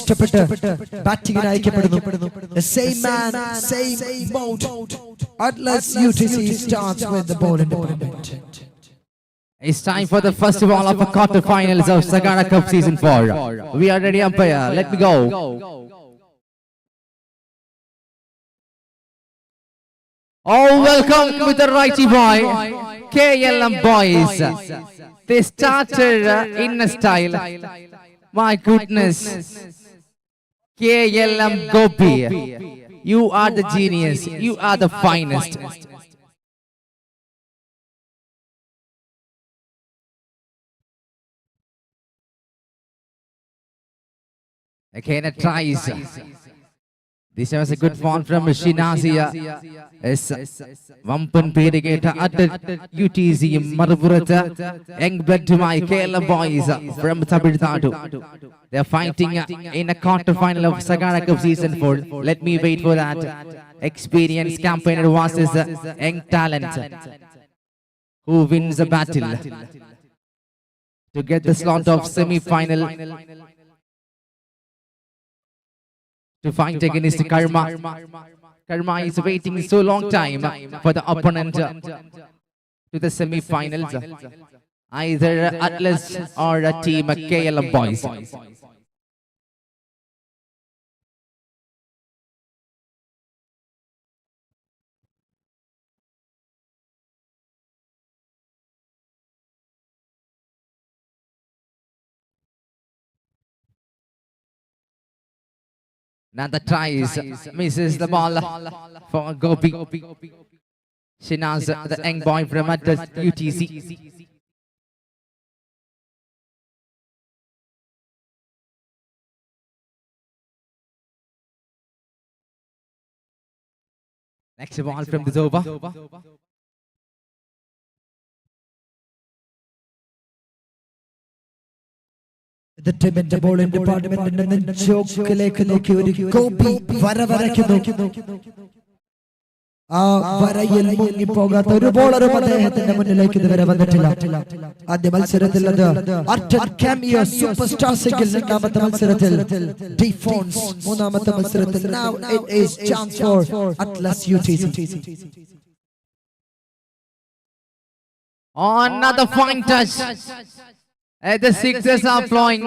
ഇഷ്ടപ്പെട്ട് ബാറ്റിംഗിന് അയക്കപ്പെടുന്നു. The same man, same mode. Atlas UTC starts with the ball in department. It's time for the first ball of the quarterfinals of Sagana Cup Season 4. We are ready, umpire. Let me go. Oh, welcome with the righty boy, KLM boys. They started in a style. My goodness. KLM Gopi. You are the genius. You are the finest. Again, a tries. This was a good one from Shinazia. Vampan Pedigata at the UTC Marburata. Young blood to my KLM boys from Tamil Nadu. They are fighting in a quarterfinal of Sagana Cup Season 4. Let me wait for that. Experienced campaigner versus young talent who wins the battle to get the slot of semi-final to fight against Karma. Karma is waiting so long time for the opponent to the semi-finals. Either Atlas or a team KLM boys. Another tries, misses the ball for Gopi. Shinaz, the young boy from Atlas UTC. Next ball from the Zova. The team in the ball in department and then chocolate Gopi Varavarakido. വരയിൽ മുങ്ങിപ്പോകാത്ത ഒരു ബോളറും അദ്ദേഹത്തിന്റെ മുന്നിലേക്ക് ഇതുവരെ വന്നിട്ടില്ല. ആദ്യ മത്സരത്തിൽ അത് അർട്ടൻ cameo super star single, രണ്ടാമത്തെ മത്സരത്തിൽ ഡിഫോൺസ്, മൂന്നാമത്തെ മത്സരത്തിൽ now it is chance for Atlas UTC. Another fine touch. The sixes are flowing.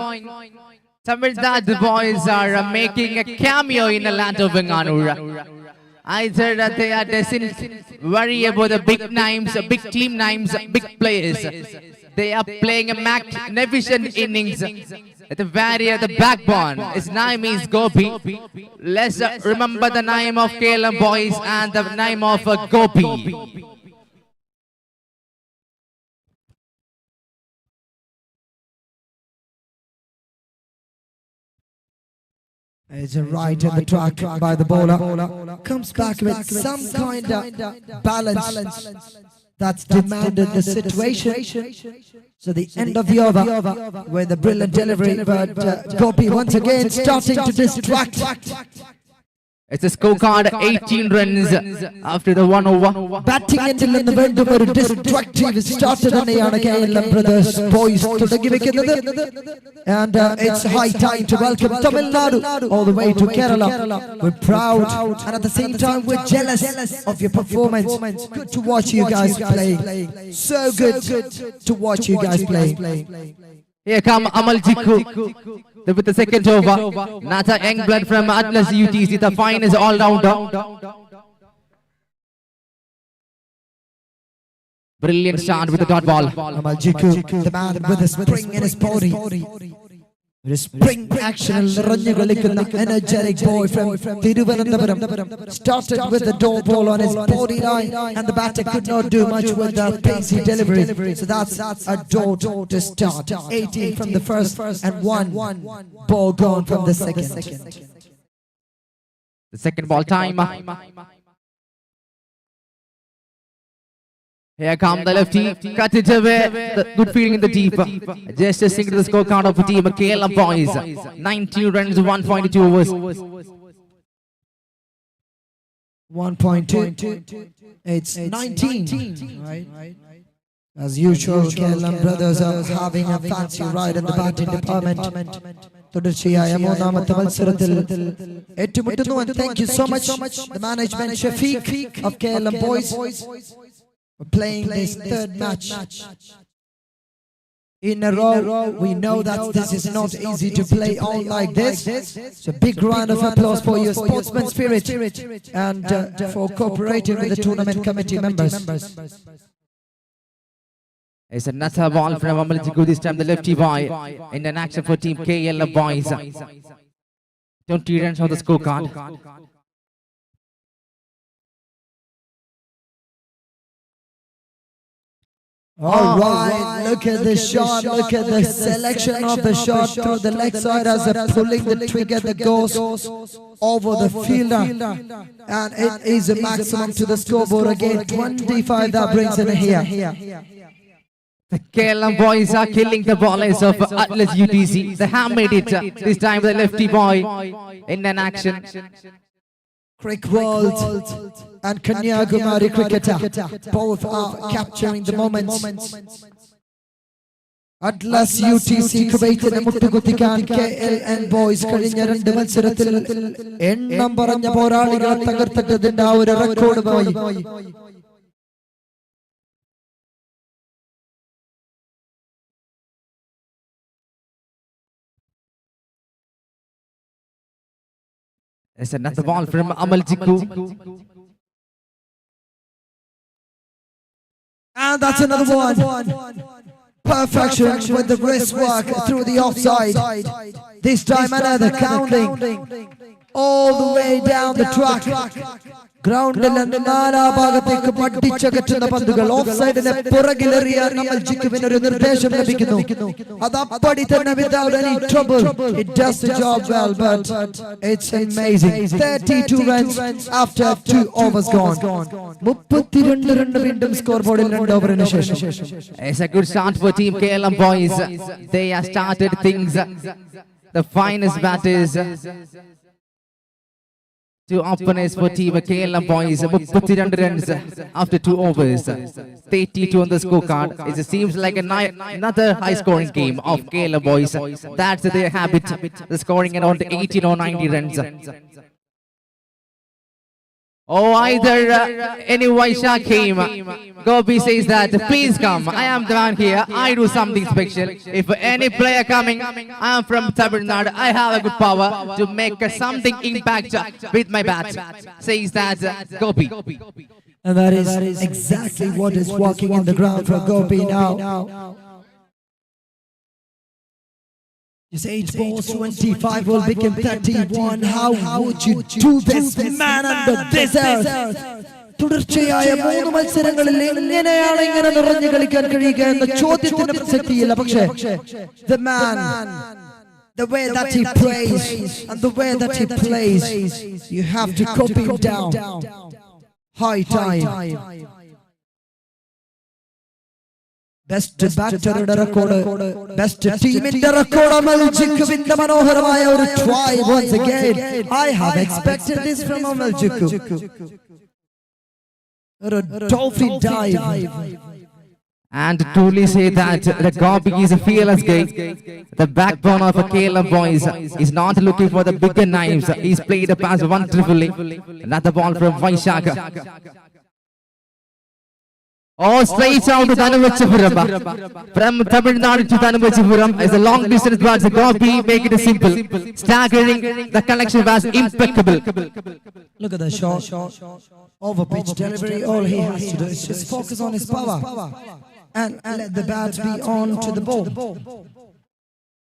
Tamil Nadu boys are making a cameo in the land of Bengaluru. Either that they doesn't worry about the big names, big team names, big players. They are playing a magnificent innings at the very the backbone. His name is Gopi. Let's remember the name of KLM boys and the name of Gopi. It's right in the track by the bowler. Comes back with some kind of balance that's demanded the situation. So the end of the over with a brilliant delivery, but Gopi once again starting to distract. It's a scorecard 18 runs after the 1 over. Batting until in the window for a destructive started on the KLM brothers boys to the and it's high time to welcome Tamil Nadu all the way to Kerala. We're proud and at the same time we're jealous of your performance. Good to watch you guys play. So good to watch you guys play. Here come Amal Jikku with the second over. Nata young blood from Atlas UTC. The fine is all rounder. Brilliant start with the dot ball. Amal Jikku, the man with a spring in his body. With a spring action, energetic boy from Thiruvananthapuram. Started with the door ball on his body line, and the batter could not do much with that pacey delivery. So that's a dot to start. 18 from the first, and one ball gone from the second. The second ball time. Here come the lefty, cut it away. Good feeling in the deep. Just a single the scorecard of the team, KLM boys. 19 runs, 1.2 overs. 1.2. It's 19. Right. As usual, KLM brothers are having a fancy ride in the batting department. തുടർച്ചയായ മൂന്നാമത്തെ മത്സരത്തിൽ ഏറ്റുമുട്ടുന്നു. And thank you so much the management Shafiq of KLM Boys for playing this third match in a row. We know that this is not easy to play all like this. So big round of applause for your sportsman spirit and for cooperating with the tournament committee members. It's another ball from Amaljiku, this time the lefty boy in an action for team KL Boys. 20 runs on the scorecard. All right, look at the shot, look at the selection of the shot through the leg side as they're pulling the trigger that goes over the fielder, and it is a maximum to the scoreboard again. 25 that brings in here. The KLM Boys are killing the ballers of Atlas UTC. They have made it. This time the lefty boy in an action. Crick World and Kanyakumari cricketer, both are capturing the moments. Atlas UTC Kuwaitine മുട്ടുകുത്തിക്കാൻ KLN Boys കഴിഞ്ഞ രണ്ട് മത്സരത്തിൽ എണ്ണം പറഞ്ഞ പോരാളികളെ തകർത്തതിന്റെ ആ ഒരു റെക്കോർഡുമായി It's another ball from Amaljiku. And that's another one. Perfection with the wrist work through the offside. This time another counting all the way down the track. ഗ്രൗണ്ടിൽ നാലാ ഭാഗത്തേക്ക് പഠിച്ചകറ്റുന്ന പന്തുകൾ ഓഫ് സൈഡിനെ പുറകിലെറിയാൻ അമൽജിക്കുവിന് ഒരു നിർദ്ദേശം ലഭിക്കുന്നു. അത് അപ്പടി തന്നെ without any trouble. It does the job well, but it's amazing. 32 runs after 2 overs gone. 32 run വീണ്ടും സ്കോർ ബോർഡിൽ 2 ഓവറിന് ശേഷം. It's a good start for team KLM Boys. They have started things. The finest batters. Two openers for team KLM Boys. 32 runs after 2 overs. 32 on the scorecard. It seems like another high-scoring game of KLM Boys. That's their habit. The scoring around 18 or 90 runs. Oh, either any Vaishya came. Gopi says that, please come. I am the one here. I do something special. If any player coming, I am from Tamil Nadu. I have a good power to make something impact with my bat. Says that Gopi. And that is exactly what is walking in the ground for Gopi now. His 8 balls, 25 will become 31. How would you do this, man, under this earth? തുടർച്ചയായ 3 മത്സരങ്ങളിൽ എങ്ങനെയാണ് ഇങ്ങനെ നിറഞ്ഞു കളിക്കാൻ കഴിയുക എന്ന ചോദ്യത്തിന് പ്രസക്തിയില്ല. പക്ഷേ the man, the way that he plays and the way that he plays, you have to copy him down. High time. Best ബാറ്ററുടെ റെക്കോർഡ്, ബെസ്റ്റ് ടീമിന്റെ റെക്കോർഡ് അമൽജിക്കുവിന്റെ മനോഹരമായ ഒരു try. once again I have expected this from Amaljiku. A dolphin dive. And truly say that the Gopi is a fearless guy. The backbone of a KLM Boys is not looking for the bigger knives. He's played a pass wonderfully. Another ball from Vaishaka. Oh, straight out to Thanuvachippuram. From Tamil Nadu to Thanuvachippuram is a long distance, but the Gopi make it simple. Staggering, the connection was impeccable. Look at the shot. Over pitch delivery, all he has to do is just focus on his power and let the bat be on to the ball.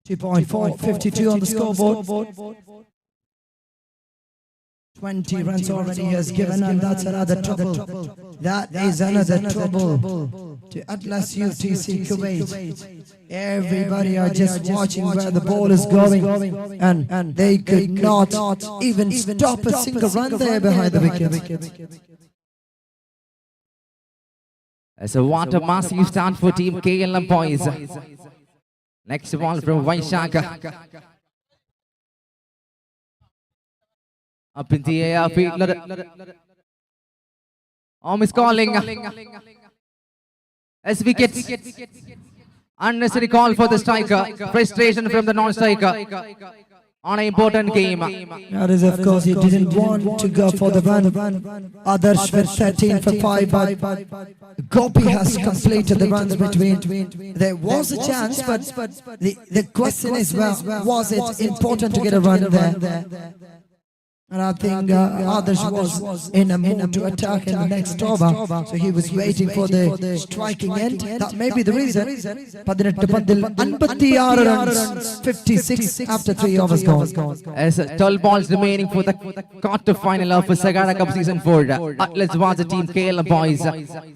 2.4, 52 on the scoreboard. 20 runs already he has given, and that's another trouble. That is another trouble to Atlas UTC Kuwait. Everybody are just watching where the ball is going, and they could not even stop a single run there behind the wicket. So what a massive start for team KLM Boys. Next ball from Vaishaka. Up in the air, fielder. Is calling. As wicket. Unnecessary call for the striker. Frustration from the non-striker on an important game. That is, of course, he didn't want to go for the run. Others were 13 for 5, but Gopi has completed the runs between. There was a chance, but the question is, well, was it important to get a run there? And I think Adarsh was in a mood to attack in the next over. So he was waiting for the striking end. That may be the reason. 56 runs, 56 after 3 overs gone. As 12 balls remaining for the quarter-final of Sagara Cup Season 4. Atlas was the team Kerala boys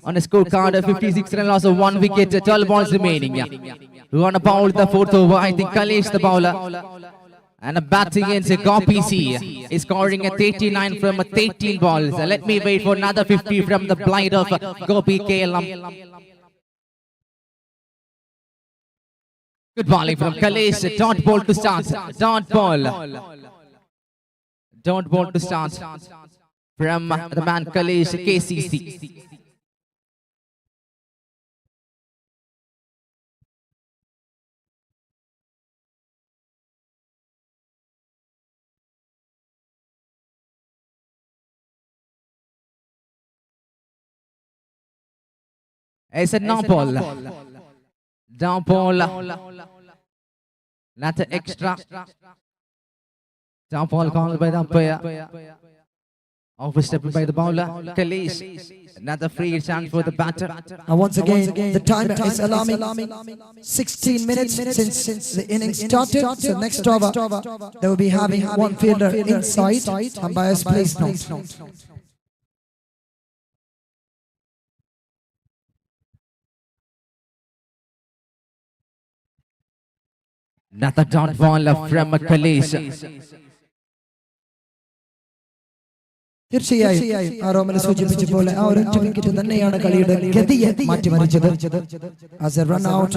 on a scorecard of 56 run loss of 1 wicket, 12 balls remaining. Who on a bowl the 4th over? I think Kalesh the bowler. And a batting against Gopi C is scoring a 39 from 13 balls. Let me wait for another 50 from the blind of Gopi Kerala. Good bowling from Kalesh. Dot ball to start. Dot ball. Dot ball to start from the man Kalesh KCC. It's a no ball. Down ball. Not an extra. Down ball called by the umpire. Overstepping by the bowler. Kalesh. Another free chance for the batter. And once again, the timer is alarming. 16 minutes since the innings started. So next over, they will be having one fielder inside. Umpires, please note. Another dot ball from Kalesh. തീർച്ചയായും ആ റോമനെ സൂചിപ്പിച്ച പോലെ ആ ഒരു wicket തന്നെയാണ് കളിയുടെ ഗതിയെ മാറ്റിമറിച്ചത്. As a run out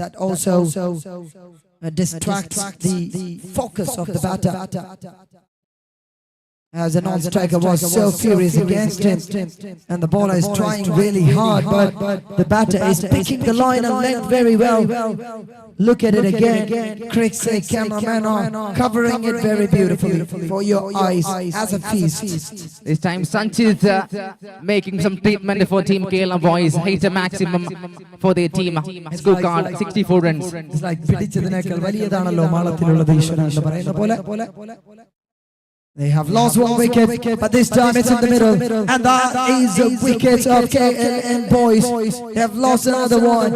that also distracts the focus of the batter. As a non-striker was so furious against him, and the bowler is trying really hard, but the batter is picking the line and length very well. Look at it again. Crick say cameraman on, covering it very beautifully for your eyes as a feast. This time Sanchit making some treatment for Team Kerala boys. Hit a maximum for their team. Scorecard 64 runs. It's like പിടിച്ചതിനേക്കാൾ വലിയതാണല്ലോ മാളത്തിലുള്ളത് ഈശ്വര എന്ന് പറയുന്ന പോലെ. They have lost one wicket, but this time it's in the middle, and that is the wicket of KLM boys. They have lost another one.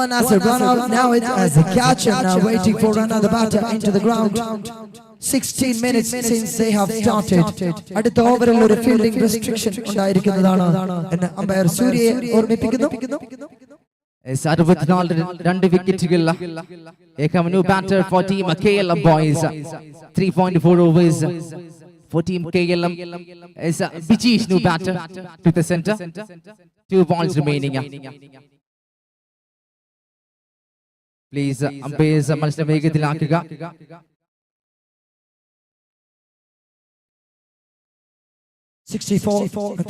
One as a run out, now it as a catcher, now waiting for another batter into the ground. 16 minutes since they have started. അടുത്ത ഓവറിൽ ഒരു fielding restriction ഉണ്ടായിരിക്കുന്നതാണ് എന്ന് umpire സൂര്യയെ ഓർമ്മിപ്പിക്കുന്നു. 62 വിക്കറ്റുകൾ. Here come a new batter for Team KLM boys. 3.4 overs for Team KLM. Is Bijish new batter to the center. 2 balls remaining. Please, umpires മത്സരം വേഗത്തിലാക്കുക.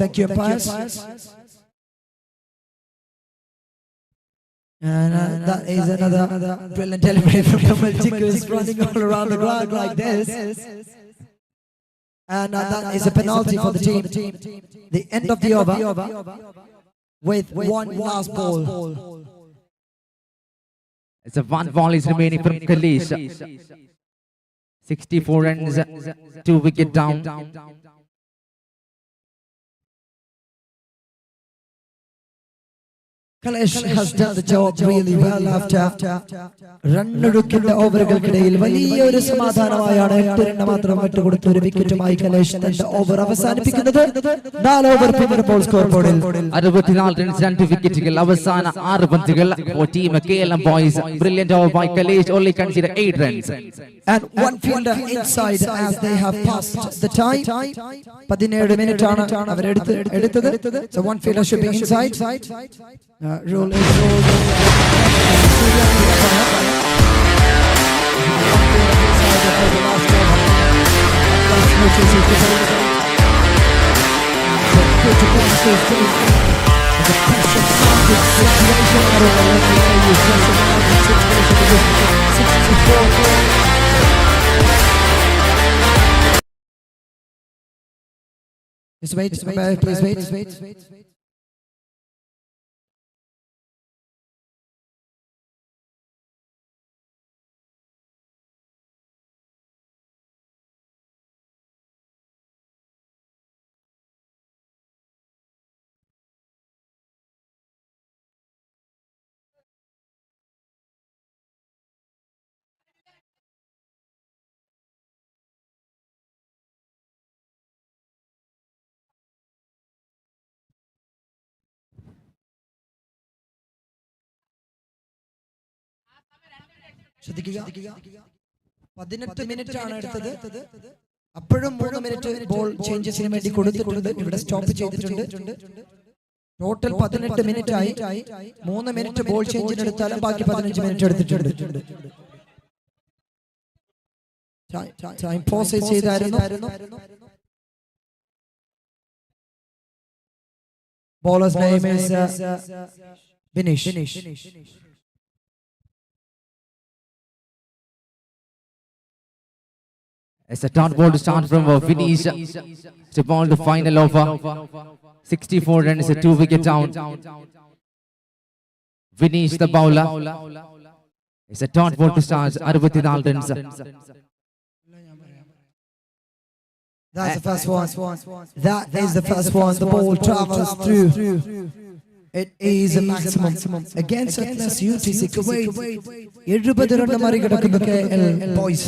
Thank you, umpires. And that is another brilliant delivery from Kamal Chiku, is running all around the ground like this. And that is a penalty for the team. The end of the over with one last ball. It's a 1 ball is remaining from Kalesh. 64 runs, 2 wicket down. Kalesh has done the job really well after റണ്ണെടുക്കുന്ന ഓവറുകൾക്കിടയിൽ വലിയൊരു സമാധാനമായാണ് 8 run മാത്രം വിട്ടുകൊടുത്ത ഒരു വിക്കറ്റുമായി കലേഷ് തന്റെ over അവസാനിപ്പിക്കുന്നത്. 4 over പിന്നിടുമ്പോൾ score ബോർഡിൽ 64 runs 2 വിക്കറ്റുകൾ. അവസാന 6 പന്തുകൾ for Team KLM boys. Brilliant over by Kalesh, only consider 8 runs. And one fielder inside as they have passed the time. 17 minute ആണ് അവർ എടുത്തത്. So one fielder should be inside. Rule is rule. Just wait, please wait. ശ്രദ്ധിക്കുക, 18 minute ആണ് എടുത്തത്. അപ്പോഴും 3 minute ball ചേഞ്ചസിന് വേണ്ടി കൊടുത്തിട്ടുണ്ട്. ഇവിടെ stop ചെയ്തിട്ടുണ്ട്. ടോട്ടൽ 18 മിനിറ്റ് ആയി. 3 മിനിറ്റ് ബോൾ ചേഞ്ചിന് എടുത്താലും ബാക്കി 15 മിനിറ്റ് എടുത്തിട്ടുണ്ട്. ടൈം പോസ് ചെയ്തായിരുന്നു. Bowler's name is Vinesh. It's a dot ball to start from Vinesh. To ball the final over. 64 runs, a 2-wicket down. Vinesh the bowler. It's a dot ball to start. 64 runs. That's the first one. That is the first one. The ball travels through. It is a maximum against Atlas UTC Kuwait. 70 run മറികടക്കുന്ന KL boys.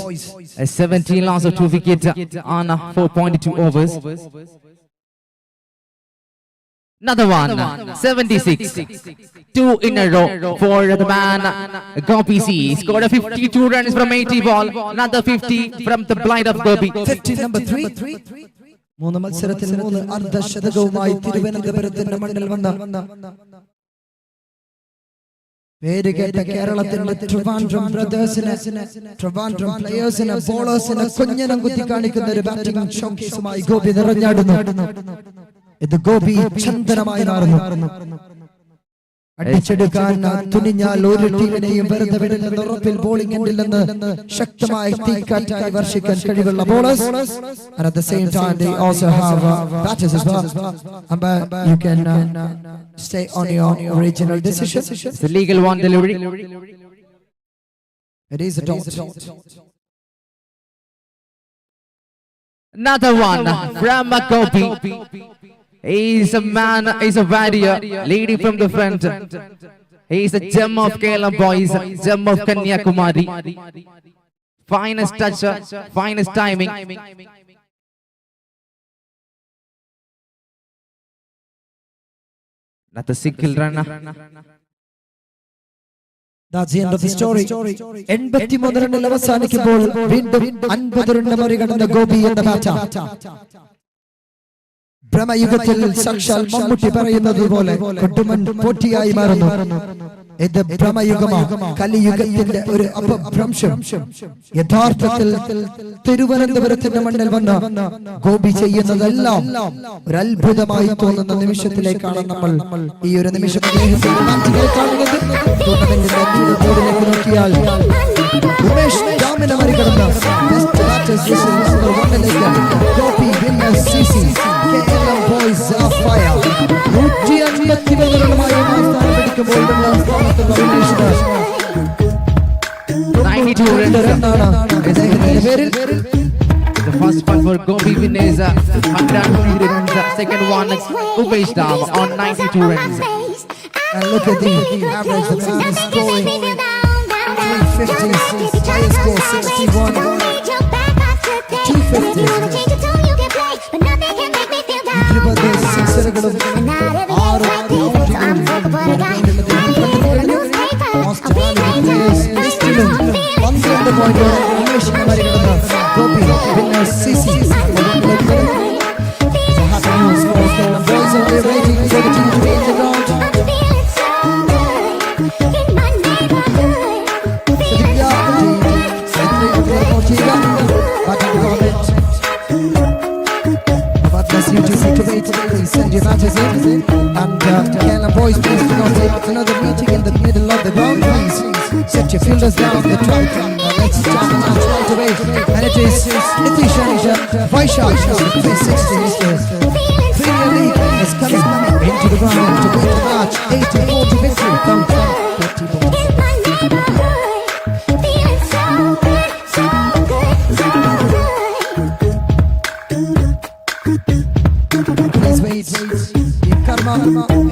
A 17 loss of 2 wickets on 4.2 overs. Another one, 76. 2 in a row for the man Gopi C. Scored a 52 runs from 80 ball. Another 50 from the blind of Gopi. 50 number 3. 3 മത്സരത്തിൽ 3 അർദ്ധശതകവുമായി തിരുവനന്തപുരത്തിന്റെ മണ്ണിൽ വന്ന പേരുകേട്ട കേരളത്തിന്റെ ട്രിവാൻഡ്രം ബ്രദേഴ്സിനെ, ട്രിവാൻഡ്രം പ്ലേയേഴ്സിനെ, ബോളേഴ്സിനെ കുഞ്ഞനം കുത്തി കാണിക്കുന്ന ഒരു batting ഷോക്കേസുമായി Gopi നിറഞ്ഞാടുന്നു. ഇത് ഗോപി ചന്ദനമായി മാറുന്നു. അടിച്ചെടുക്കാൻ തുനിഞ്ഞാൽ ഒരു ടീമിനെയും വെറുതെ വിടില്ലെന്ന് ഉറപ്പിൽ ബോളിംഗ് എൻഡില്ലെന്ന് ശക്തമായ തീക്കാറ്റായി വർഷിക്കാൻ കഴിവുള്ള bowlers. And at the same time they also have batters as well. But you can stay on your original decision. It's a legal one delivery. It is a dot. Another one from Gopi. He's a man, he's a warrior, leading from the front. He's a gem of Kerala boys, gem of Kanyakumari. Finest toucher, finest timing. Not a single runner. That's the end of the story. 83 റണ്ണിൽ അവസാനിക്കുമ്പോൾ വീണ്ടും 50 run മറികടന്ന Gopi എന്ന batter. ഭ്രമയുഗത്തിൽ സാക്ഷാൽ മമ്മൂട്ടി പറയുന്നത് പോലെ കൊടുമൺ പോറ്റിയായി മാറുന്നു. ഇത് ഭ്രമയുഗമാണ്, കലിയുഗത്തിന്റെ ഒരു അപഭ്രംശം. യഥാർത്ഥത്തിൽ തിരുവനന്തപുരത്തിന്റെ മണ്ണിൽ വന്ന ഗോപി ചെയ്യുന്നതെല്ലാം ഒരു അത്ഭുതമായി തോന്നുന്ന നിമിഷത്തിലേക്കാണ് നമ്മൾ ഈ ഒരു നിമിഷം കാണുന്നത്. ടൂർണമെന്റിന്റെ ബോർഡിലേക്ക് നോക്കിയാൽ ഉമേഷ് രാമിനെ മറികടന്ന് Gopi winners CC KL boys are fire. 153 റണ്ണുമായി സ്ഥാനം പിടിക്കുമ്പോൾ 92 runs. The first one for Gopi Vinesh, 103 runs. Second one, Umesh Dam on 92 runs. And look at the average. The man is scoring 350. High score 61. 250. 20 സിക്സറുകളും 6 ലിസ്റ്റിലും 12 പോയിന്റോടെ ഉമേഷിനെ മറികടന്ന Gopi winners CC. Happy news for Kerala boys are waiting for the team to be in the ground. Send your matches in and Kerala the track. Let's start the match right away. And it is Nitish and Vaishak, 360. Premier League is coming into the ground to win the match. 80-40 victory from 30 balls. Please wait. Karma,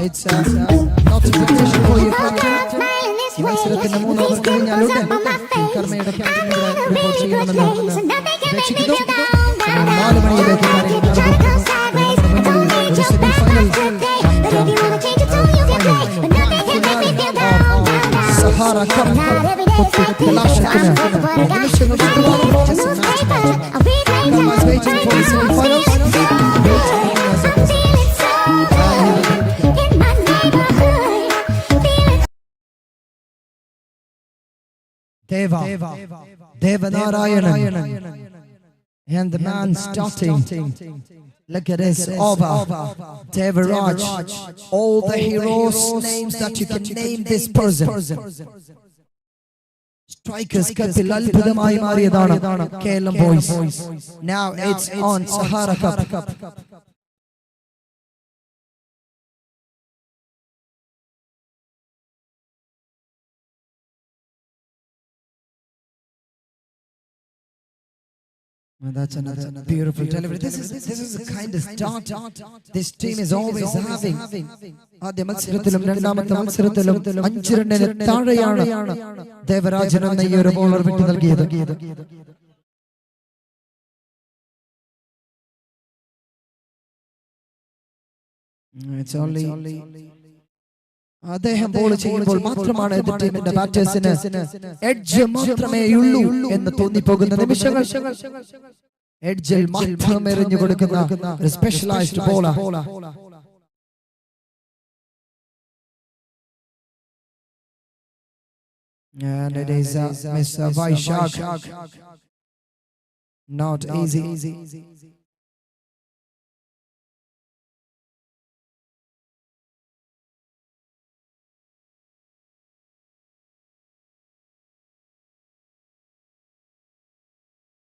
it's not a competition for you. ഈ മത്സരത്തിന്റെ 3 over കഴിഞ്ഞാലുടൻ കർമ്മയുടെ ക്യാപ്റ്റനിവിടെ report ചെയ്യണമെന്ന് അപേക്ഷിക്കുന്നു. 4 മണിയിലേക്ക് കാര്യങ്ങൾ നടന്നു. ഒരു semi final Sahara cup കലാശത്തിന് നിമിഷങ്ങൾ waiting for the semi-finals. Devanarayanan and the man starting. Look at this over Devaraj. All the heroes' names that you can name this person. Strikers Kapil അത്ഭുതമായി മാറിയതാണ് Keralam boys. Now it's on Sahara Cup. Well, that's another beautiful delivery. This is the kind of start this team is always having. ആദ്യ മത്സരത്തിലും രണ്ടാമത്തെ മത്സരത്തിലും 5 റണ്ണിന് താഴെയാണ് ദേവരാജൻ എന്ന ഈ ഒരു ബോളർ വിട്ടു നൽകിയത്. It's only അദ്ദേഹം ബോൾ ചെയ്യുമ്പോൾ മാത്രമാണ് എതിർ ടീമിന്റെ ബാറ്റേഴ്സിന് എഡ്ജ് മാത്രമേയുള്ളൂ എന്ന് തോന്നിപ്പോകുന്ന നിമിഷങ്ങൾ. എഡ്ജിൽ മാത്രം എറിഞ്ഞു കൊടുക്കുന്ന ഒരു specialised bowler. And it is Mr. Vaishak. Not easy.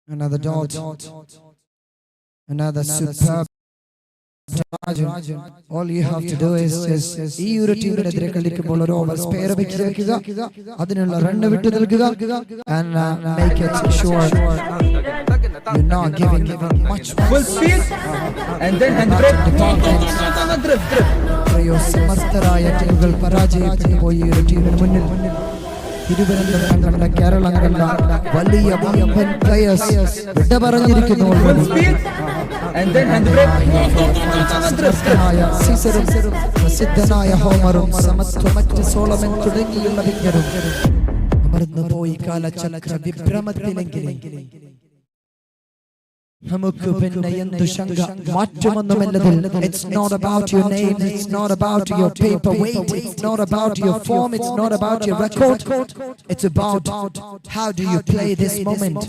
Another dot. Another superb. All you have to do is ഈ ഒരു ടീമിനെതിരെ കളിക്കുമ്പോൾ ഒരു ഓവർ സ്പെയർ വെക്കുക, അതിനുള്ള റണ്ണ് വിട്ടു നൽകുക, and make it sure you're not giving much full speed and then hand break. സമർത്ഥരായ ടീമുകൾ പരാജയപ്പെട്ടു പോയി ഈ ഒരു ടീമിന് മുന്നിൽ. തിരുവനന്തപുരം കണ്ട കേരളം കണ്ട വലിയ വമ്പൻ പ്ലേയേഴ്സ് വിട പറഞ്ഞിരിക്കുന്നു. പ്രസിദ്ധനായ ഹോമറും സമത്വമറ്റ് സോളമൻ തുടങ്ങിയുള്ള വിജ്ഞരും അമർന്നു പോയി കാലചക്ര വിഭ്രമത്തിലെങ്കിലും നമുക്ക് പിന്നെ എന്തു ശങ്ക മാറ്റമൊന്നുമില്ലതിൽ. It's not about your name, it's not about your paperweight, it's not about your form, it's not about your record. It's about how do you play this moment.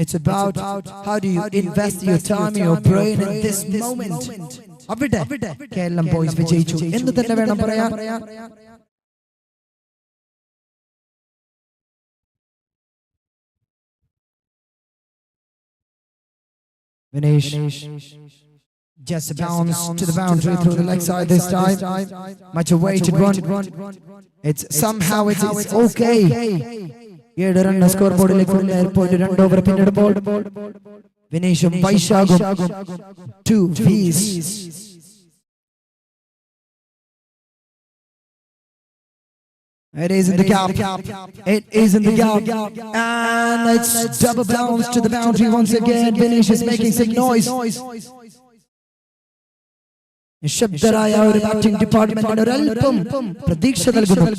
It's about how do you invest your time, your brain in this moment. അവിടെ Keralam boys വിജയിച്ചു എന്ന് തന്നെ വേണം പറയാൻ. Vinesh just bounced to the boundary through the leg side this time. Much awaited run. It's somehow it's okay. 7 run score ബോർഡിലേക്ക് പോയിട്ട് 2 over പിന്നിടുമ്പോൾ വിനേഷും വൈശാഖും 2 Vs. It is in the gap. It is in the gap. And it's double bounce to the boundary once again. Vinesh is making some noise. ശബ്ദരായ ഒരു batting ഡിപ്പാർട്ട്മെന്റിന് ഒരൽപ്പം പ്രതീക്ഷ നൽകുന്നു.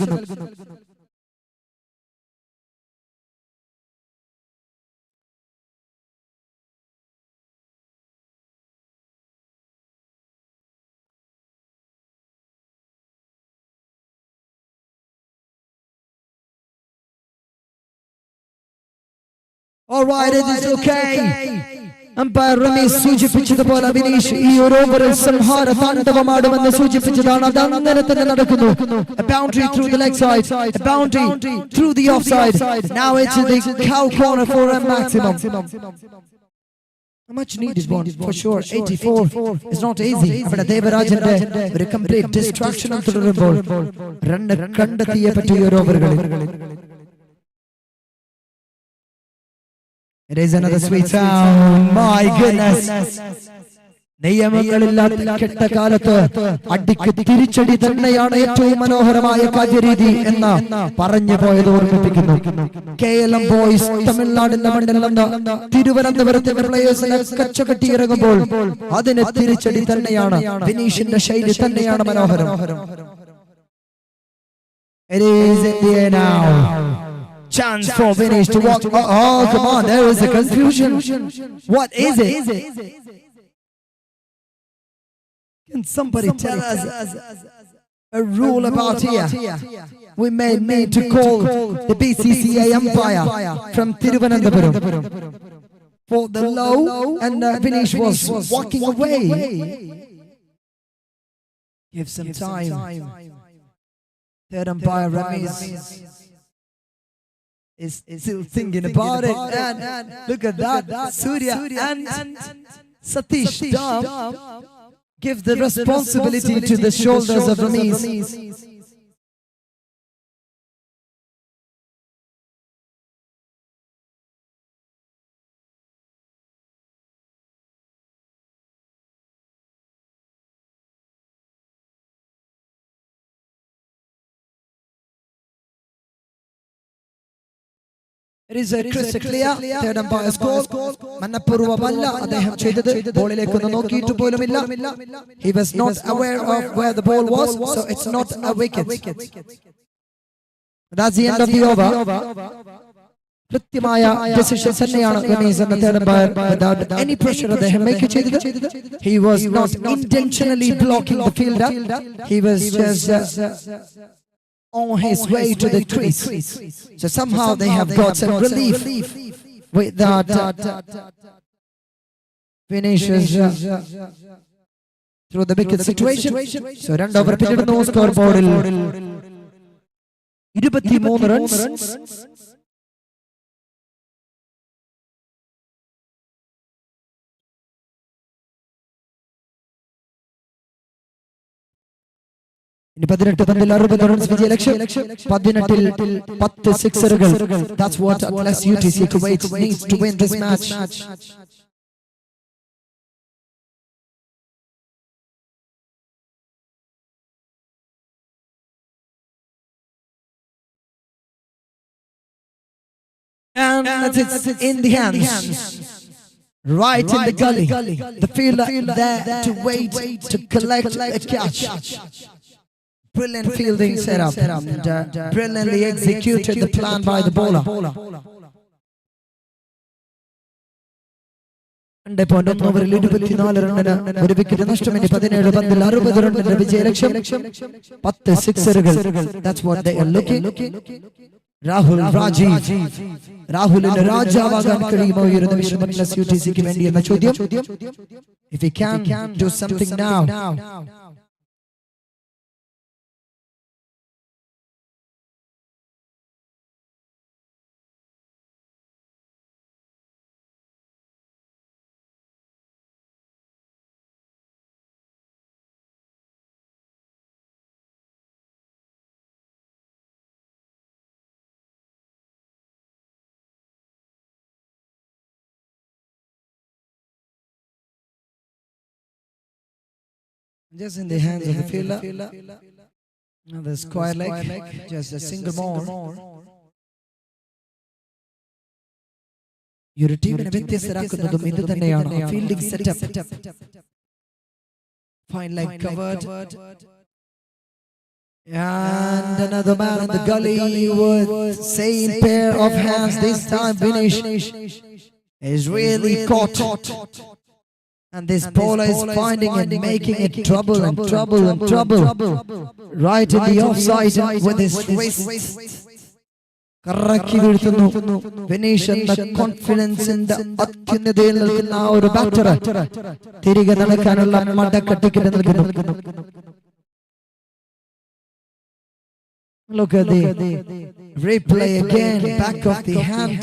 All right, it is okay. Umpire Ramees സൂചിപ്പിച്ചതുപോലെ വിനീഷ് ഈ ഒരു ഓവറിൽ സംഹാര താണ്ഡവമാടുമെന്ന് സൂചിപ്പിച്ചതാണ്. അത് അങ്ങനെ തന്നെ നടക്കുന്നു. A boundary through the leg side, a boundary through the offside. Now it's in the cow corner for a maximum. A much needed one for sure. 84 is not easy. അവിടെ ദേവരാജന്റെ ഒരു കംപ്ലീറ്റ് ഡിസ്ട്രാക്ഷൻ തുടരുമ്പോൾ run കണ്ടെത്തിയേ പറ്റിയ ഒരു ഓവറുകളിൽ. It is another sweet sound. My goodness. നിയമങ്ങളില്ലാത്ത കെട്ടകാലത്ത് അടിക്ക് തിരിച്ചടി തന്നെയാണ് ഏറ്റവും മനോഹരമായ കാര്യരീതി എന്ന് പറഞ്ഞു പോയത് ഓർമ്മിപ്പിക്കുന്നു. KLM ബോയ്സ് തമിഴ്നാടിന്റെ മണ്ണിൽ നിന്ന് തിരുവനന്തപുരത്തിന്റെ പ്ലേയേഴ്സിനെ കച്ചകെട്ടിയിറങ്ങുമ്പോൾ അതിന് തിരിച്ചടി തന്നെയാണ്. വിനീഷിന്റെ ശൈലി തന്നെയാണ് മനോഹരം. It is in the air now. Chance for Vinesh to walk. Oh, come on, there is a confusion. What is it? Can somebody tell us a rule about here? We may need to call the BCCI umpire from Thiruvananthapuram for the low, and Vinesh was walking away. Give some time. Third umpire Ramesh is still thinking about it, and look at that, Surya and Satish Dham give the responsibility to the shoulders of Ramesh. It is a crystal clear. Third umpire's call. മനഃപൂർവ്വമല്ല അദ്ദേഹം ചെയ്തത്. ബോളിലേക്ക് നോക്കിയിട്ട് പോലുമില്ല. He was not aware of where the ball was, so it's not a wicket. That's the end of the over. കൃത്യമായ decision തന്നെയാണ് ഗണേശ് എന്ന third umpire without any pressure അദ്ദേഹം make ചെയ്തത്. He was not intentionally blocking the fielder. He was just on his way to the crease. So somehow they have got some relief with that finishes through the wicket situation. So run over പിന്നിടുന്നു score ബോർഡിൽ 23 runs. ഇനി 18 പന്തിൽ 60 runs വിജയലക്ഷ്യം. 18ൽ 10 സിക്സറുകൾ. That's what Atlas UTC Kuwait needs to win this match. And it's in the hands. Right in the gully. The fielder there to wait to collect a catch. Brilliant fielding setup and brilliantly executed the plan by the bowler. 2.1 ഓവറിൽ 24 റണ്ണിന് ഒരു wicket നഷ്ടം. 17 പന്തിൽ 60 റണ്ണിന്റെ വിജയലക്ഷ്യം. 10 സിക്സറുകൾ. That's what they are looking. Rahul Rajeev. രാഹുലിന് രാജാവാകാൻ കഴിയുമോ ഈ ഒരു നിമിഷം Atlas UTCക്ക് വേണ്ടി എന്ന ചോദ്യം. If he can do something now. Just in the hands of the fielder. Now the square leg, just a single more. ഈ ഒരു ടീമിനെ വ്യത്യസ്തരാക്കുന്നതും ഇത് തന്നെയാണ്. Fielding setup. Fine leg covered. And another man in the gully with same pair of hands. This time Vinesh is really caught. And this bowler is finding and making it trouble and trouble and trouble. Right in the offside with his wrist. കറക്കി വീഴ്ത്തുന്നു. വിനീഷ് എന്ന കോൺഫിഡൻസിന്റെ അത്യുന്നതയിൽ നിൽക്കുന്ന ആ ഒരു batter തിരികെ നടക്കാനുള്ള മടക്കട്ടിക്കിട്ട് നൽകുന്നു. Look at the replay again, back of the hand.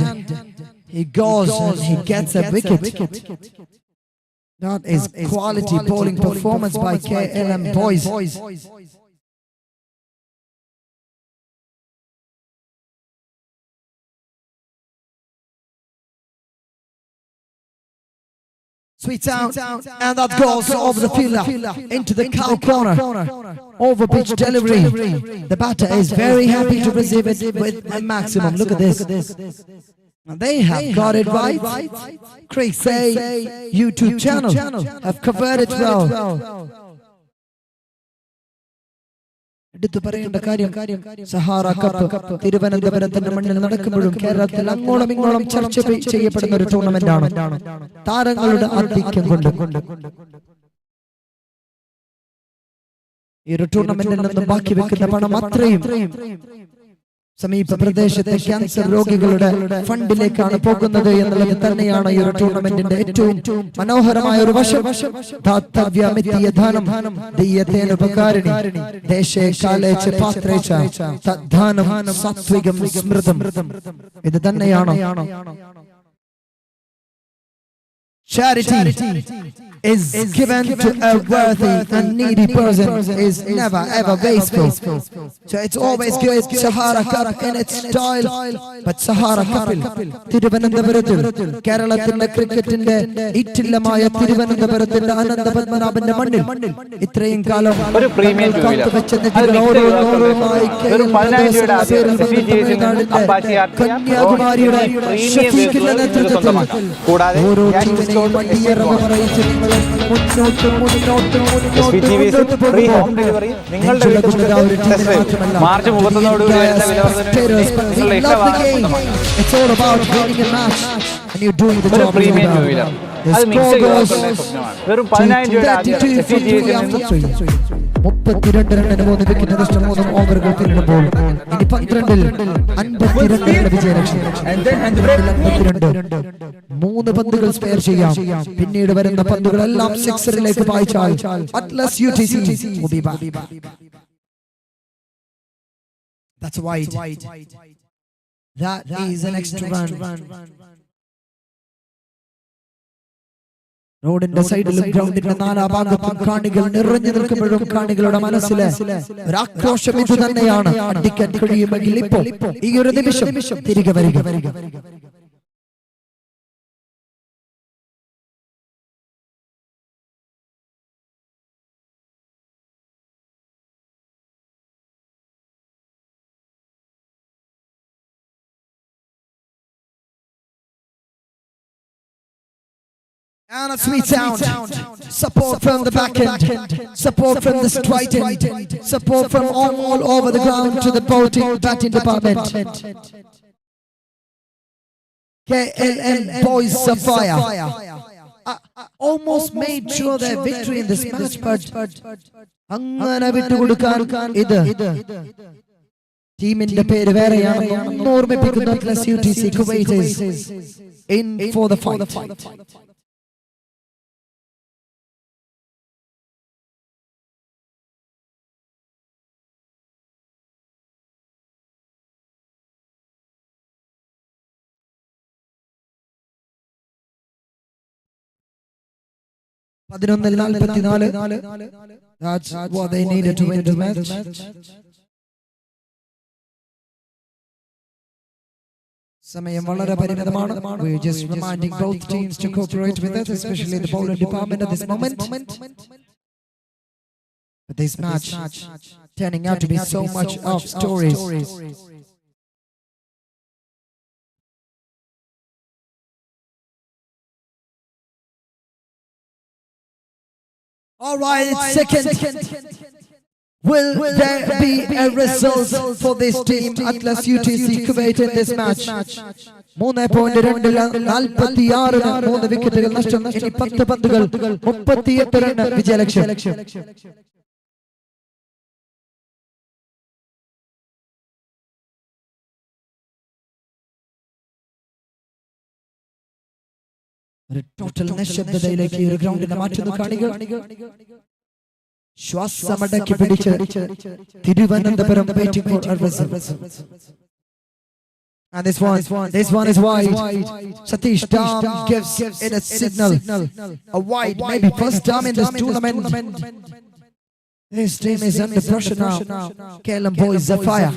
He goes and he gets a wicket. That is quality bowling performance by KLM boys. Sweeps out, and that goes over the fielder into the cow corner. Over pitch delivery. The batter is very happy to receive it with a maximum. Look at this. They have got it right. Craig Say YouTube channel have covered it well. എടുത്തു പറയേണ്ട കാര്യം Sahara cup തിരുവനന്തപുരത്തിന്റെ മണ്ണിൽ നടക്കുമ്പോഴും കേരളത്തിൽ അങ്ങോളം ഇങ്ങോളം ചർച്ച ചെയ്യപ്പെടുന്ന ഒരു ടൂർണമെന്റ് ആണ്. താരങ്ങളുടെ ആധിക്യം കൊണ്ട് ഈ ഒരു ടൂർണമെന്റിൽ നിന്ന് ബാക്കി വെക്കുന്ന പണം അത്രയും സമീപ പ്രദേശത്തെ ക്യാൻസർ രോഗികളുടെ ഫണ്ടിലേക്കാണ് പോകുന്നത് എന്നുള്ളത് തന്നെയാണ് ഈ ഒരു ടൂർണമെന്റിന്റെ ഏറ്റവും മനോഹരമായ ഒരു വശം. ദാതവ്യമിതീയ ധനം ദീയതേനുപകാരിണി ദേശേ കാലേ ച പാത്രേ ച തദ്ധാനം സാത്വികം സ്മൃതം. ഇത് തന്നെയാണ് charity is given to a worthy and needy person is never ever wasteful. So it's always good. Sahara Cup in its style, but Sahara Cup തിരുവനന്തപുരത്തിൽ കേരളത്തിന്റെ ക്രിക്കറ്റിന്റെ ഇറ്റില്ലമായ തിരുവനന്തപുരത്തിന്റെ അനന്തപത്മനാഭന്റെ മണ്ണിൽ ഇത്രയും കാലം ഒരു പ്രീമിയം കന്യാകുമാരിയുടെ ഷഫീഖിന്റെ നേതൃത്വത്തിൽ ഓരോ ടീമിനെയും മാർച്ച് 31 പ്രീമിയം അത് മിക്സ് വെറും 15 32 റണ്ണിന് 3 വിക്കറ്റ് നഷ്ടം. 3 ഓവറുകൾ പിന്നിടുമ്പോൾ ഇനി 12-ൽ 52 വിജയലക്ഷ്യം. 3 പന്തുകൾ സ്പെയർ ചെയ്യാം. പിന്നീട് വരുന്ന പന്തുകളെല്ലാം സിക്സറിലേക്ക് പായിച്ചാൽ Atlas UTC will be back. That's wide. That is an extra run. റോഡിന്റെ സൈഡിലും ഗ്രൗണ്ടിന്റെ നാനാഭാഗത്തും കാണികൾ നിറഞ്ഞു നിൽക്കുമ്പോഴും കാണികളുടെ മനസ്സിലെ ഒരു ആക്രോശം ഇത് തന്നെയാണ്. അടിക്കാൻ കഴിയുമെങ്കിൽ ഇപ്പോൾ ഈ ഒരു നിമിഷം തിരികെ വരിക. And a sweet sound. Support from the back end. Support from the straight end. Support from all over the ground to the batting department. KLM boys of fire. Almost made sure their victory in this match, but അങ്ങനെ വിട്ടുകൊടുക്കാൻ ഇത് ടീമിന്റെ പേര് വേറെയാണെന്ന് ഓർമ്മിപ്പിക്കുന്നു. Atlas UTC Kuwait is in for the fight. That's what they needed to win the match. സമയം വളരെ പരിമിതമാണ്. We are just reminding both teams to cooperate with us, especially the bowling department at this moment. But this match turning out to be so much of stories. All right, second. Will there be a result for this team, Atlas UTC Kuwait, in this match? 3.2-ൽ 46 വിക്കറ്റുകൾ നഷ്ടം. ഇനി 10 പന്തുകൾ 38 run വിജയലക്ഷ്യം. ഒരു total നിശബ്ദതയിലേക്ക് ഈ ഒരു ഗ്രൗണ്ടിനെ മാറ്റുന്ന കാണികൾ ശ്വാസമടക്കി പിടിച്ച് Thiruvananthapuram waiting for a whistle. And this one is wide. Satish Dham gives it a signal. A wide, maybe first time in this tournament. This team is under pressure now. KLM boys are fire.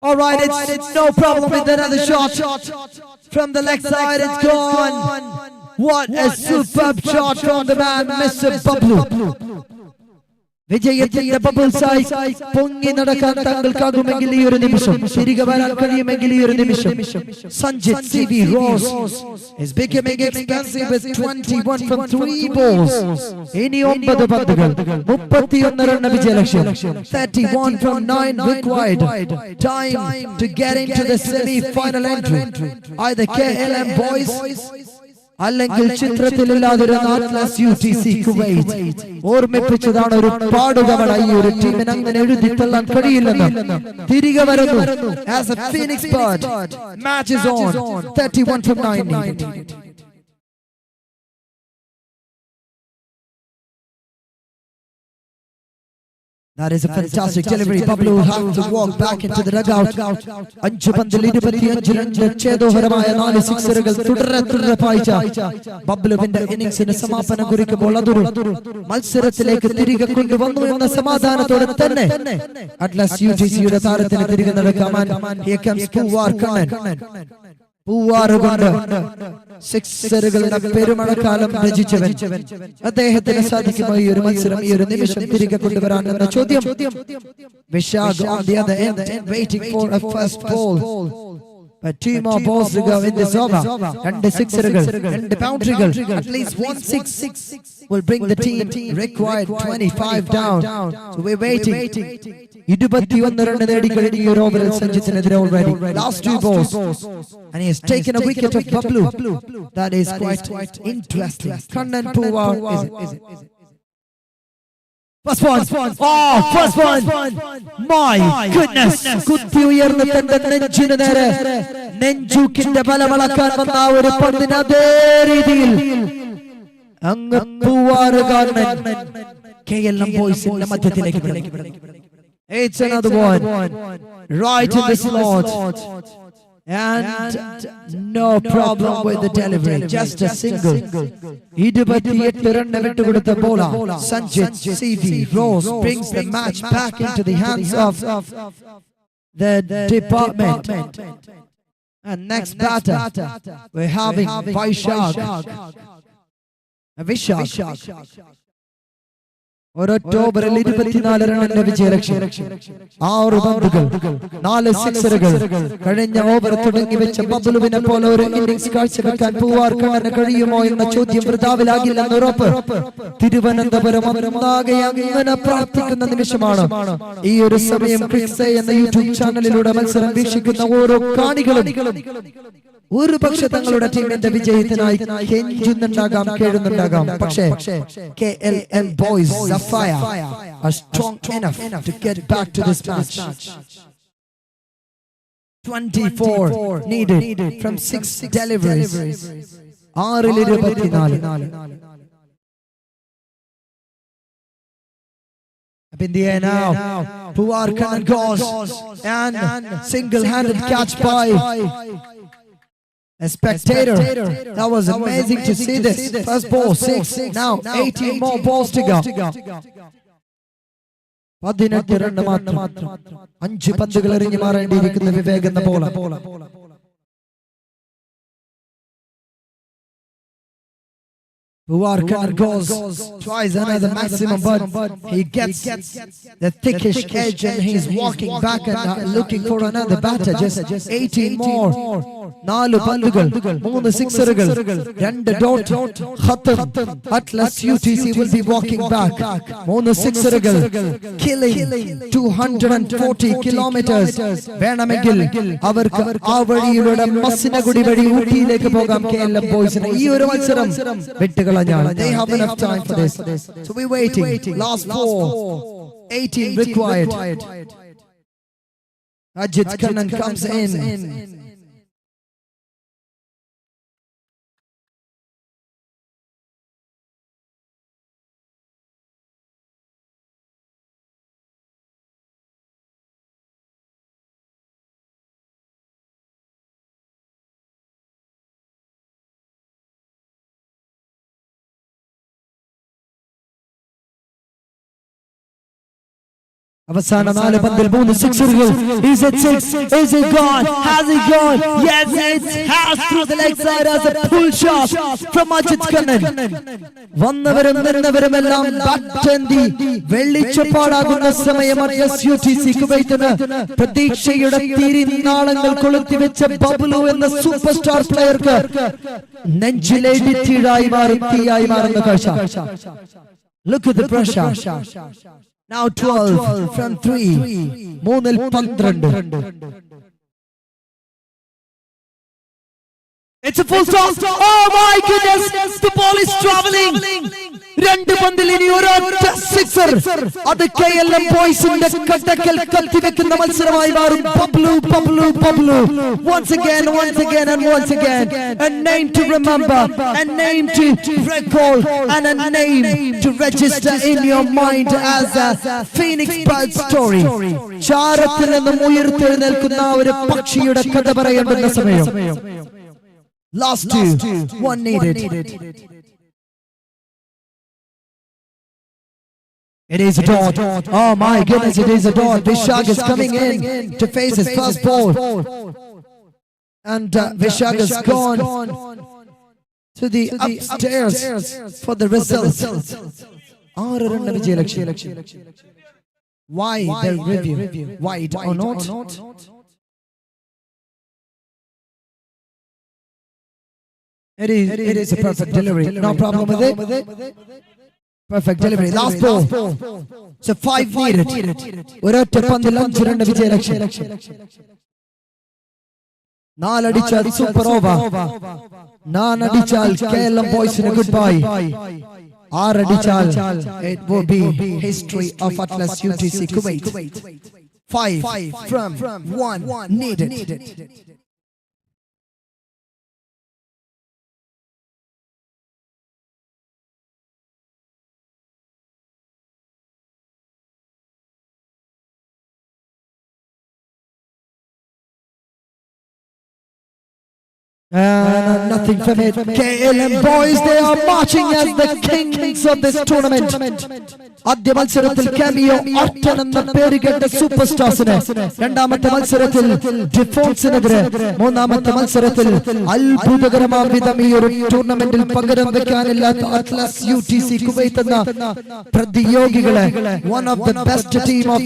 All right, it's no problem with another shot from the leg side. It's gone. What a superb shot from the man, Mr. Bablu. വിജയത്തിന്റെ ബബിൾസായി പൊങ്ങി നടക്കാൻ താങ്കൾക്കാകുമെങ്കിൽ ഈ ഒരു നിമിഷം, തിരികെ വരാൻ കഴിയുമെങ്കിൽ ഈ ഒരു നിമിഷം, Sanjith CV Rose is becoming expensive with 21 from 3 balls. ഇനി 9 പന്തുകൾ, 31 റൺ വിജയലക്ഷ്യം. 31 from 9 required. Time to get into the semi-final entry. Either KLM boys അല്ലെങ്കിൽ ചിത്രത്തിലില്ലാതൊരു അറ്റ്ലസ് UTC കുവൈറ്റ് ഓർമ്മിപ്പിച്ചതാണ് ഒരു പാടുകവള. ഈ ഒരു ടീമിന് അങ്ങനെ എഴുതി തള്ളാൻ കഴിയില്ലെന്ന് തിരികെ വരുന്നു as a phoenix bird. Match is on. 31 from 9. That is a fantastic delivery. Bablu will have to walk back into the dugout. 5 പന്തിൽ 25 റൺ ഛേദോഹരമായ 4 സിക്സറുകൾ തുടരെ പായിച്ച ബബ്ലുവിന്റെ ഇന്നിംഗ്സിന് സമാപനം കുറിക്കുമ്പോൾ അതൊരു മത്സരത്തിലേക്ക് തിരികെ കൊണ്ടുവന്നു എന്ന സമാധാനത്തോടെ തന്നെ അറ്റ്ലസ് UTCയുടെ താരത്തിന് തിരികെ നടക്കാൻ here comes പൂവാർ കണ്ണൻ. പൂവാറുകൊണ്ട് സിക്സറുകളുടെ പെരുമഴക്കാലം രചിച്ചവൻ. അദ്ദേഹത്തിന് സാധിക്കുമോ ഈ ഒരു മത്സരം, ഈ ഒരു നിമിഷം തിരികെ കൊണ്ടുവരാൻ എന്ന ചോദ്യം. Vishakh on the other end waiting for a first ball. But 2 more balls to go in this over. And the sixerugal and the boundarygal. At least 1 6 will bring the team required 25 down. So we're waiting. 21 run നേടി കഴിഞ്ഞ ഈ ഒരു ഓവറിൽ സഞ്ജിത്തിനെതിരെ already. Last 2 balls. And he has taken a wicket of Bablu. That is quite interesting. Kannan Poovar is it? First one. Oh, first one. My goodness. കുത്തി ഉയർന്ന തന്റെ നെഞ്ചിന് നേരെ നെഞ്ചൂക്കിന്റെ ബലമളക്കാൻ വന്ന ആ ഒരു പന്തിന് അതേ രീതിയിൽ അങ്ങ് പൂവാറുകാരൻ KLM ബോയ്സിന്റെ മധ്യത്തിലേക്ക് വിടുന്നു. It's another one right in the slot. And no problem with the delivery, just a single. 28 run വിട്ടുകൊടുത്ത bowler Sanjith CV Rose brings the match back into the hands of the department. And next batter we're having Vishak. ഒരൊറ്റ ഓവറിൽ 24 റണ്ണിന്റെ വിജയലക്ഷ്യം. 6 പന്തുകൾ, 4 സിക്സറുകൾ. കഴിഞ്ഞ over തുടങ്ങി വെച്ച ബബ്ലുവിനെ പോലെ ഒരു ഇന്നിംഗ്സ് കാഴ്ചവെക്കാൻ പൂവാർക്കണ്ണന് കഴിയുമോ എന്ന ചോദ്യം വൃഥാവിലാകില്ലെന്ന് ഉറപ്പ്. തിരുവനന്തപുരം ഒന്നാകെ അങ്ങനെ പ്രാർത്ഥിക്കുന്ന നിമിഷമാണ് ഈ ഒരു സമയം. ക്രിക്സേ എന്ന യൂട്യൂബ് ചാനലിലൂടെ മത്സരം വീക്ഷിക്കുന്ന ഓരോ കാണികളും ഒരു പക്ഷെ തങ്ങളുടെ ടീമിന്റെ വിജയത്തിനായി കെഞ്ചുന്നുണ്ടാകാം, കേഴുന്നുണ്ടാകാം. പക്ഷേ KLM boys Sapphire are strong enough to get back to this match. 24 needed from 6 deliveries. 6-24. Up in the air now, Poovar Kannan goes and single-handed catch by a spectator. That was amazing to see this. First ball 6, now 18 more balls to go. 18 run മാത്രം. 5 പന്തുകൾ എറിഞ്ഞു മാറേണ്ടിയിരിക്കുന്ന വിവേക് എന്ന bowler. Poovar Kannan goes twice another maximum, but he gets the thickish edge and he's walking back and looking for another batter. Just 18 more. 4 പന്തുകൾ, 3 സിക്സറുകൾ, 2 dot. ഖത്തം Atlas UTC will be walking back. 3 സിക്സറുകൾ, killing 240 kilometers. വേണമെങ്കിൽ അവർക്ക് ആ വഴിയിലൂടെ മസിനഗുഡി വഴി ഊട്ടിയിലേക്ക് പോകാം KLM ബോയ്സിന്. ഈ ഒരു മത്സരം വിട്ടുകളഞ്ഞാണ്. They have enough time for this. So we're waiting. Last 4, 18 required. Ajit Kannan comes in. അവസാന 4 പന്തിൽ 3 സിക്സറുകൾ. Is it six? Is it gone? Has it gone? Yes, it has through the leg side as a pull shot from Ajit Kannan. വന്നവരും നിന്നവരുമെല്ലാം ബാറ്റന്തി വെള്ളിച്ചപ്പാടാകുന്ന സമയം UTC കുവൈത്തിന് പ്രതീക്ഷയുടെ തിരിനാളങ്ങൾ കൊളുത്തിവെച്ച ബബ്ലു എന്ന super star പ്ലെയർക്ക് നെഞ്ചിലെ തീയായി മാറുന്ന കാഴ്ച. Look at the pressure. Now 12 from 3. 3-12. It's a full stop. Oh my goodness. The ball is traveling. 2 പന്തിൽ ഇനി ഒരൊറ്റ sixer. അത് KLM ബോയ്സിന്റെ കട്ടക്കൽ കത്തിവെക്കുന്ന മത്സരമായി മാറും. Bablu. Once again and once again. A name to remember, a name to recall, and a name to register in your mind as a Phoenix Bird story. ചാരത്തിൽ നിന്നും ഉയർത്തെഴുന്നേൽക്കുന്ന ഒരു പക്ഷിയുടെ കഥ പറയേണ്ടുന്ന സമയം. Last 2, 1 needed. It is a dot. Oh my goodness, it is a dot. Vishak is coming in to face his first ball. And Vishak has gone to the upstairs for the results. 6 run vijay lakshya. Why the review? Wide or not? It is a perfect delivery. No problem with it. Perfect delivery. Last ball. So 5 needed. ഒരൊറ്റ പന്തിൽ 5 run വിജയലക്ഷ്യം. 4 അടിച്ചാൽ super over. 4 അടിച്ചാൽ KLM ബോയ്സിന് good bye. 6 അടിച്ചാൽ it will be history of Atlas UTC Kuwait. 5 from 1 needed. Nothing from it. KLM boys, they are marching as the kings of this tournament. ആദ്യ മത്സരത്തിൽ cameo Orton എന്ന പേരുകേട്ട super സ്റ്റാർസിന്, രണ്ടാമത്തെ മത്സരത്തിൽ ഡിഫോൺസിനെതിരെ, മൂന്നാമത്തെ മത്സരത്തിൽ അത്ഭുതകരമായ വിധം ഈ ഒരു ടൂർണമെന്റിൽ പകരം വെക്കാനില്ലാത്ത അറ്റ്ലസ് UTC കുവൈത്ത് എന്ന പ്രതിയോഗികളെ, one of the best team of